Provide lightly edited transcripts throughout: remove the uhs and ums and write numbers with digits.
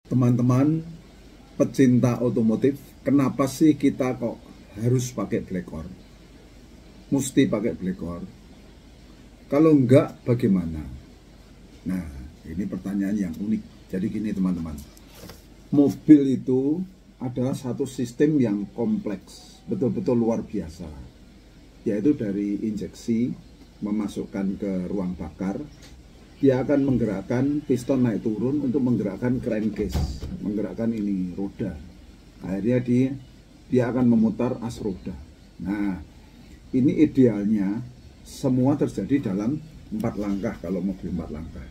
Teman-teman pecinta otomotif, kenapa sih kita kok harus pakai Blackor? Mesti pakai Blackor. Kalau enggak, bagaimana? Nah, ini pertanyaan yang unik. Jadi gini teman-teman, mobil itu adalah satu sistem yang kompleks, betul-betul luar biasa, yaitu dari injeksi memasukkan ke ruang bakar. Dia akan menggerakkan piston naik turun untuk menggerakkan crankcase, menggerakkan ini roda. Akhirnya dia akan memutar as roda. Nah, ini idealnya semua terjadi dalam 4 langkah kalau mobil 4 langkah.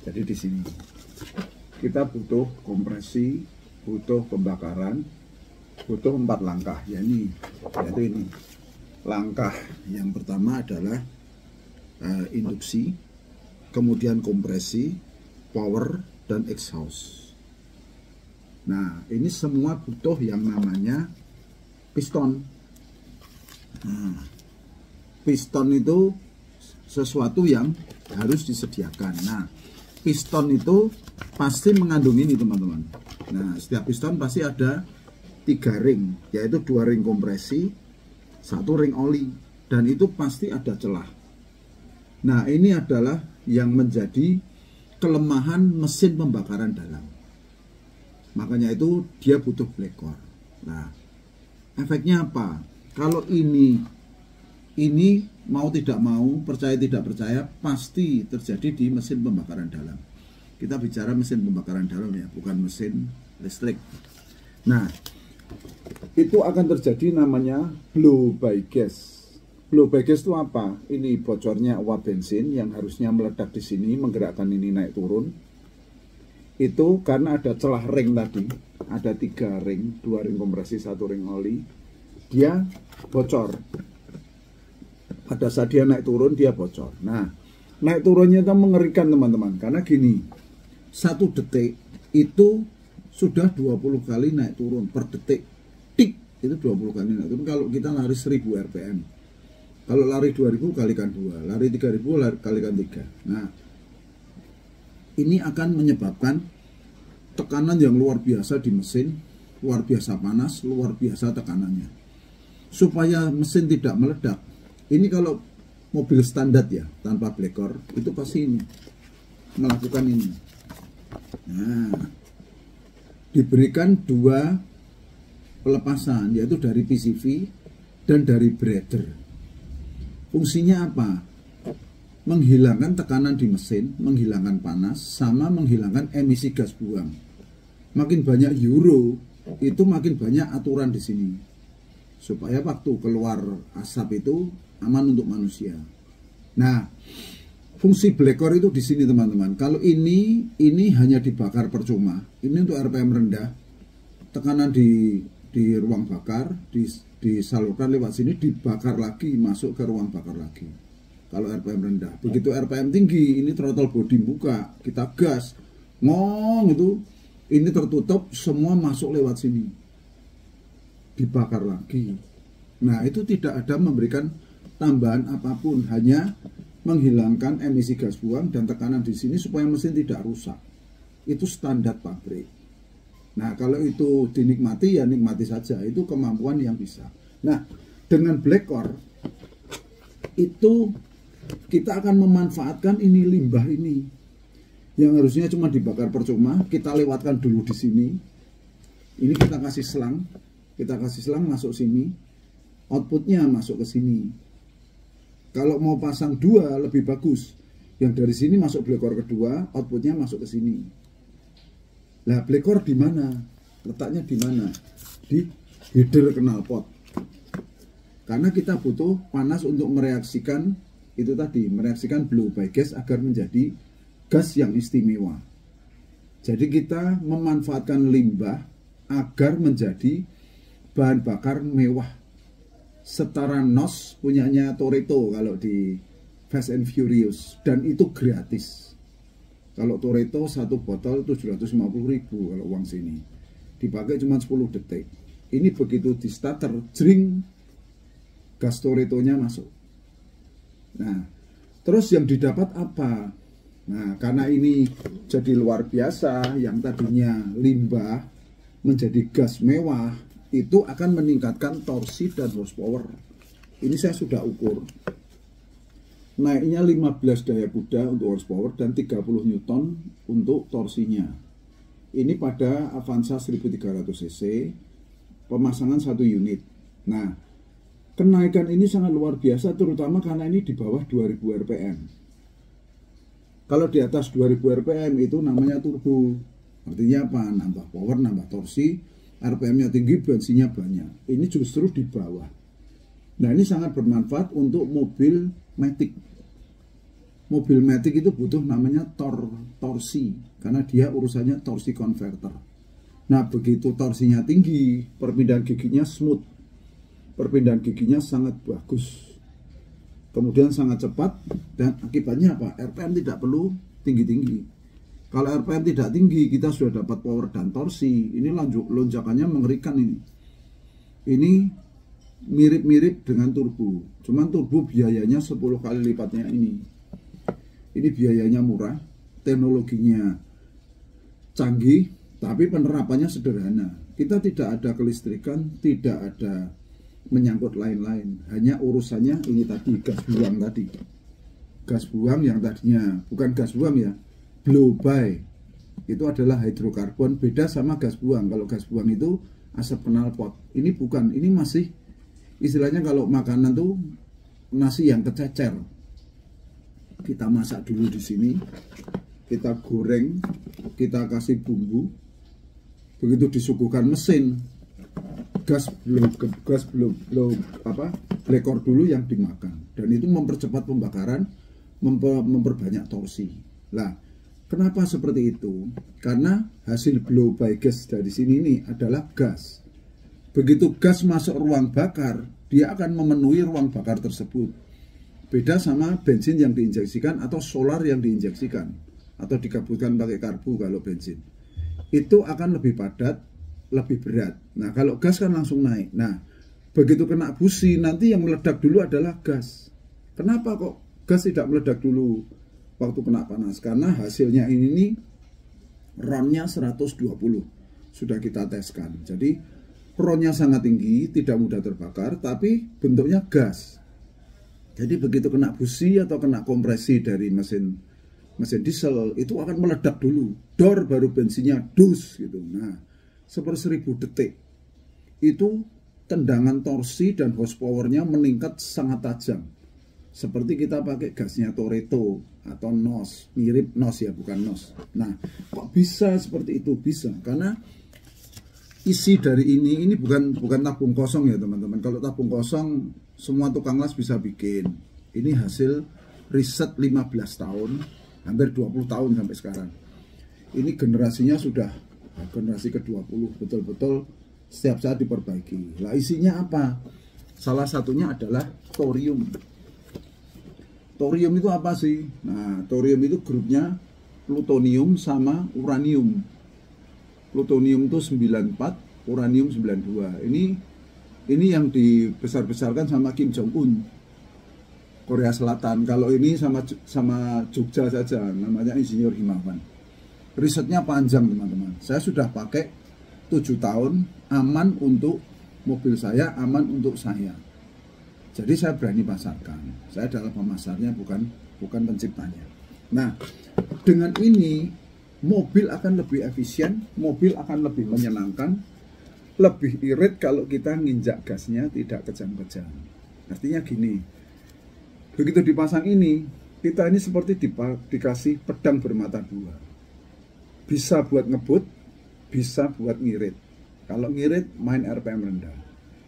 Jadi di sini kita butuh kompresi, butuh pembakaran, butuh 4 langkah. Yaitu ini. Langkah yang pertama adalah induksi, kemudian kompresi, power, dan exhaust. Nah, ini semua butuh yang namanya piston. Nah, piston itu sesuatu yang harus disediakan. Nah, piston itu pasti mengandung ini teman-teman. Nah, setiap piston pasti ada 3 ring, yaitu 2 ring kompresi, 1 ring oli, dan itu pasti ada celah. Nah, ini adalah yang menjadi kelemahan mesin pembakaran dalam. Makanya itu dia butuh Blackor. Nah, efeknya apa? Kalau ini mau tidak mau, percaya tidak percaya, pasti terjadi di mesin pembakaran dalam. Kita bicara mesin pembakaran dalam ya, bukan mesin listrik. Nah, itu akan terjadi namanya blow by gas. Blow by gas itu apa? Ini bocornya uap bensin yang harusnya meledak di sini, menggerakkan ini naik turun. Itu karena ada celah ring tadi, ada 3 ring, 2 ring kompresi, 1 ring oli. Dia bocor. Pada saat dia naik turun, dia bocor. Nah, naik turunnya itu mengerikan teman-teman, karena gini, 1 detik itu sudah 20 kali naik turun per detik. Tik, itu 20 kali naik turun kalau kita lari 1000 rpm. Kalau lari 2000 kalikan 2, lari 3000 kalikan 3. Nah, ini akan menyebabkan tekanan yang luar biasa di mesin, luar biasa panas, luar biasa tekanannya. Supaya mesin tidak meledak, ini kalau mobil standar ya, tanpa Blackor, itu pasti ini, melakukan ini. Nah, diberikan 2 pelepasan, yaitu dari PCV dan dari breather. Fungsinya apa? Menghilangkan tekanan di mesin, menghilangkan panas, sama menghilangkan emisi gas buang. Makin banyak euro, itu makin banyak aturan di sini. Supaya waktu keluar asap itu aman untuk manusia. Nah, fungsi Blackor itu di sini teman-teman. Kalau ini hanya dibakar percuma. Ini untuk RPM rendah. Tekanan di ruang bakar disalurkan lewat sini, dibakar lagi, masuk ke ruang bakar lagi. Kalau RPM rendah, begitu RPM tinggi, ini throttle body buka, kita gas, ngong itu, ini tertutup, semua masuk lewat sini, dibakar lagi. Nah, itu tidak ada memberikan tambahan apapun, hanya menghilangkan emisi gas buang dan tekanan di sini supaya mesin tidak rusak. Itu standar pabrik. Nah, kalau itu dinikmati ya nikmati saja, itu kemampuan yang bisa. Nah, dengan Blackor itu kita akan memanfaatkan ini limbah ini yang harusnya cuma dibakar percuma, kita lewatkan dulu di sini. Ini kita kasih selang masuk sini, outputnya masuk ke sini. Kalau mau pasang 2 lebih bagus, yang dari sini masuk Blackor kedua, outputnya masuk ke sini. Nah, Blackor di mana? Letaknya di mana? Di header knalpot. Karena kita butuh panas untuk mereaksikan itu tadi, mereaksikan blow by gas agar menjadi gas yang istimewa. Jadi kita memanfaatkan limbah agar menjadi bahan bakar mewah. Setara NOS punyanya Toretto kalau di Fast and Furious, dan itu gratis. Kalau Toretto 1 botol 750.000 kalau uang sini. Dipakai cuma 10 detik. Ini begitu di starter, jring, gas Toretto-nya masuk. Nah, terus yang didapat apa? Nah, karena ini jadi luar biasa, yang tadinya limbah menjadi gas mewah, itu akan meningkatkan torsi dan horsepower. Ini saya sudah ukur. Naiknya 15 daya kuda untuk horsepower dan 30 Newton untuk torsinya. Ini pada Avanza 1300 cc, pemasangan 1 unit. Nah, kenaikan ini sangat luar biasa, terutama karena ini di bawah 2000 rpm. Kalau di atas 2000 rpm itu namanya turbo. Artinya apa? Nambah power, nambah torsi, rpm-nya tinggi, bensinnya banyak. Ini justru di bawah. Nah, ini sangat bermanfaat untuk mobil matic. Mobil matic itu butuh namanya torsi, karena dia urusannya torsi converter. Nah, begitu torsinya tinggi, perpindahan giginya smooth. Perpindahan giginya sangat bagus. Kemudian sangat cepat, dan akibatnya apa? RPM tidak perlu tinggi-tinggi. Kalau RPM tidak tinggi, kita sudah dapat power dan torsi. Ini lonjakannya mengerikan ini. Ini mirip-mirip dengan turbo. Cuman turbo biayanya 10 kali lipatnya ini. Ini biayanya murah, teknologinya canggih, tapi penerapannya sederhana. Kita tidak ada kelistrikan, tidak ada menyangkut lain-lain, hanya urusannya ini tadi, gas buang tadi. Gas buang yang tadinya bukan gas buang ya, blow by, itu adalah hidrokarbon, beda sama gas buang. Kalau gas buang itu asap knalpot, ini bukan, ini masih istilahnya kalau makanan tuh nasi yang kececer. Kita masak dulu di sini, kita goreng, kita kasih bumbu, begitu disuguhkan mesin, gas blekor dulu yang dimakan, dan itu mempercepat pembakaran, memperbanyak torsi. Lah, kenapa seperti itu? Karena hasil blow by gas dari sini ini adalah gas. Begitu gas masuk ruang bakar, dia akan memenuhi ruang bakar tersebut. Beda sama bensin yang diinjeksikan atau solar yang diinjeksikan atau dikabutkan pakai karbu. Kalau bensin itu akan lebih padat, lebih berat. Nah, kalau gas kan langsung naik. Nah, begitu kena busi, nanti yang meledak dulu adalah gas. Kenapa kok gas tidak meledak dulu waktu kena panas? Karena hasilnya ini RON-nya 120. Sudah kita teskan. Jadi RON-nya sangat tinggi, tidak mudah terbakar, tapi bentuknya gas. Jadi begitu kena busi atau kena kompresi dari mesin diesel, itu akan meledak dulu. Dor, baru bensinnya dus gitu. Nah, seper-1000 detik itu tendangan torsi dan horsepowernya meningkat sangat tajam, seperti kita pakai gasnya Toretto atau NOS, mirip NOS ya, bukan NOS. Nah, kok bisa seperti itu? Bisa karena isi dari ini bukan tabung kosong ya teman-teman. Kalau tabung kosong semua tukang las bisa bikin. Ini hasil riset 15 tahun, hampir 20 tahun sampai sekarang. Ini generasinya sudah generasi ke-20, betul-betul setiap saat diperbaiki. Lah, isinya apa? Salah satunya adalah thorium. Thorium itu apa sih? Nah, thorium itu grupnya plutonium sama uranium. Plutonium itu 94, uranium 92. Ini yang dibesar-besarkan sama Kim Jong Un, Korea Selatan. Kalau ini sama Jogja saja, namanya Insinyur Himawan. Risetnya panjang teman-teman. Saya sudah pakai 7 tahun, aman untuk mobil saya, aman untuk saya. Jadi saya berani pasarkan. Saya adalah pemasarnya, bukan penciptanya. Nah, dengan ini mobil akan lebih efisien, mobil akan lebih menyenangkan, lebih irit kalau kita nginjak gasnya tidak kejam-kejam. Artinya gini, begitu dipasang ini, kita ini seperti dikasih pedang bermata dua. Bisa buat ngebut, bisa buat ngirit. Kalau ngirit, main RPM rendah.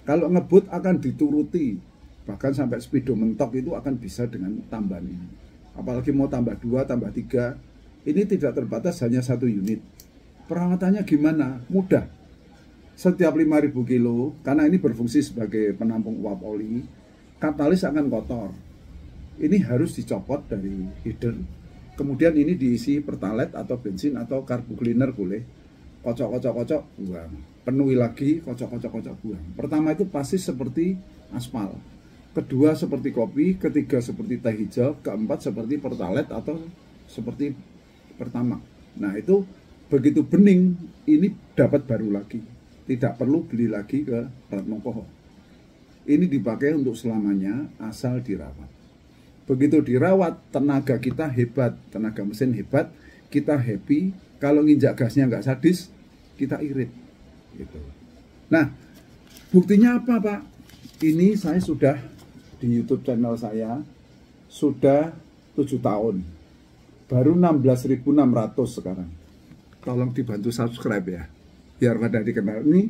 Kalau ngebut akan dituruti, bahkan sampai speedo mentok itu akan bisa dengan tambahan ini. Apalagi mau tambah 2, tambah 3, ini tidak terbatas hanya 1 unit. Perawatannya gimana? Mudah. Setiap 5000 kilo, karena ini berfungsi sebagai penampung uap oli, katalis akan kotor. Ini harus dicopot dari header. Kemudian ini diisi pertalite atau bensin atau carbu cleaner boleh. Kocok, buang. Penuhi lagi, kocok, buang. Pertama itu pasti seperti aspal. Kedua seperti kopi, ketiga seperti teh hijau, keempat seperti pertalite atau seperti pertama. Nah itu begitu bening ini dapat baru lagi, tidak perlu beli lagi ke Ratnokoho. Ini dipakai untuk selamanya asal dirawat. Begitu dirawat, tenaga kita hebat, tenaga mesin hebat, kita happy. Kalau nginjak gasnya nggak sadis, kita irit gitu. Nah buktinya apa Pak? Ini saya sudah di YouTube channel saya sudah 7 tahun, baru 16.600 sekarang. Tolong dibantu subscribe ya, biar pada dikenal. Ini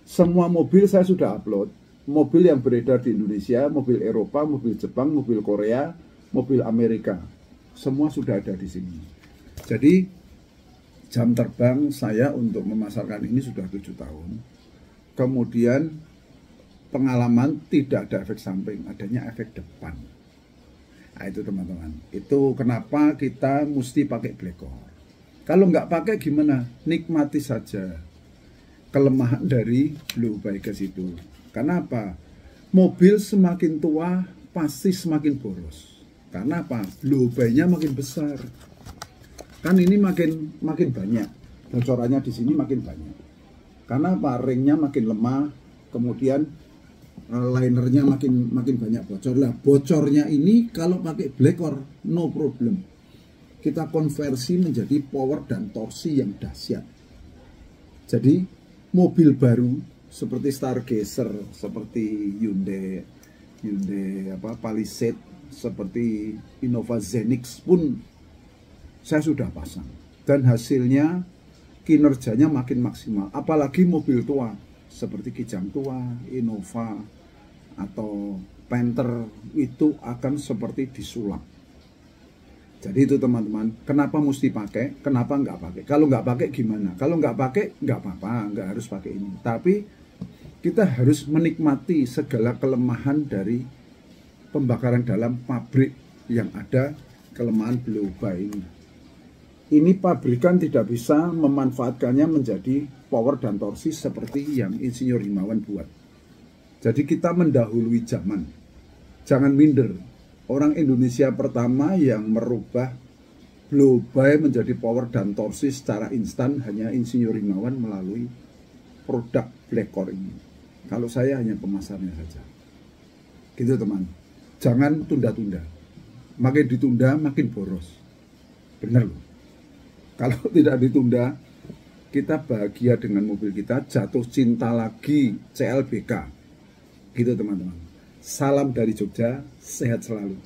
semua mobil saya sudah upload. Mobil yang beredar di Indonesia, mobil Eropa, mobil Jepang, mobil Korea, mobil Amerika, semua sudah ada di sini. Jadi jam terbang saya untuk memasarkan ini sudah 7 tahun. Kemudian pengalaman tidak ada efek samping, adanya efek depan. Nah itu teman-teman, itu kenapa kita mesti pakai Blackcore. Kalau nggak pakai gimana? Nikmati saja kelemahan dari Blue Bikers itu. Karena apa? Mobil semakin tua pasti semakin boros. Karena apa? Blue Bike-nya makin besar. Kan ini makin banyak. Bocorannya di sini makin banyak. Karena apa? Ringnya makin lemah, kemudian linernya makin banyak bocor. Lah bocornya ini kalau pakai Blackcore no problem. Kita konversi menjadi power dan torsi yang dahsyat. Jadi mobil baru seperti Stargazer, seperti Hyundai Palisade, seperti Innova Zenix pun saya sudah pasang dan hasilnya kinerjanya makin maksimal. Apalagi mobil tua seperti Kijang tua, Innova atau Panther itu akan seperti disulap. Jadi itu teman-teman, kenapa mesti pakai, kenapa nggak pakai? Kalau nggak pakai gimana? Kalau nggak pakai nggak apa-apa, nggak harus pakai ini. Tapi kita harus menikmati segala kelemahan dari pembakaran dalam pabrik yang ada, kelemahan Blue Bike ini. Ini pabrikan tidak bisa memanfaatkannya menjadi power dan torsi seperti yang Insinyur Himawan buat. Jadi kita mendahului zaman, jangan minder. Orang Indonesia pertama yang merubah Blue Bike menjadi power dan torsi secara instan hanya Insinyur Himawan melalui produk Blackcore ini. Kalau saya hanya pemasarnya saja. Gitu teman. Jangan tunda-tunda. Makin ditunda makin boros. Bener loh. Kalau tidak ditunda, kita bahagia dengan mobil kita, jatuh cinta lagi CLBK. Gitu teman-teman. Salam dari Jogja, sehat selalu.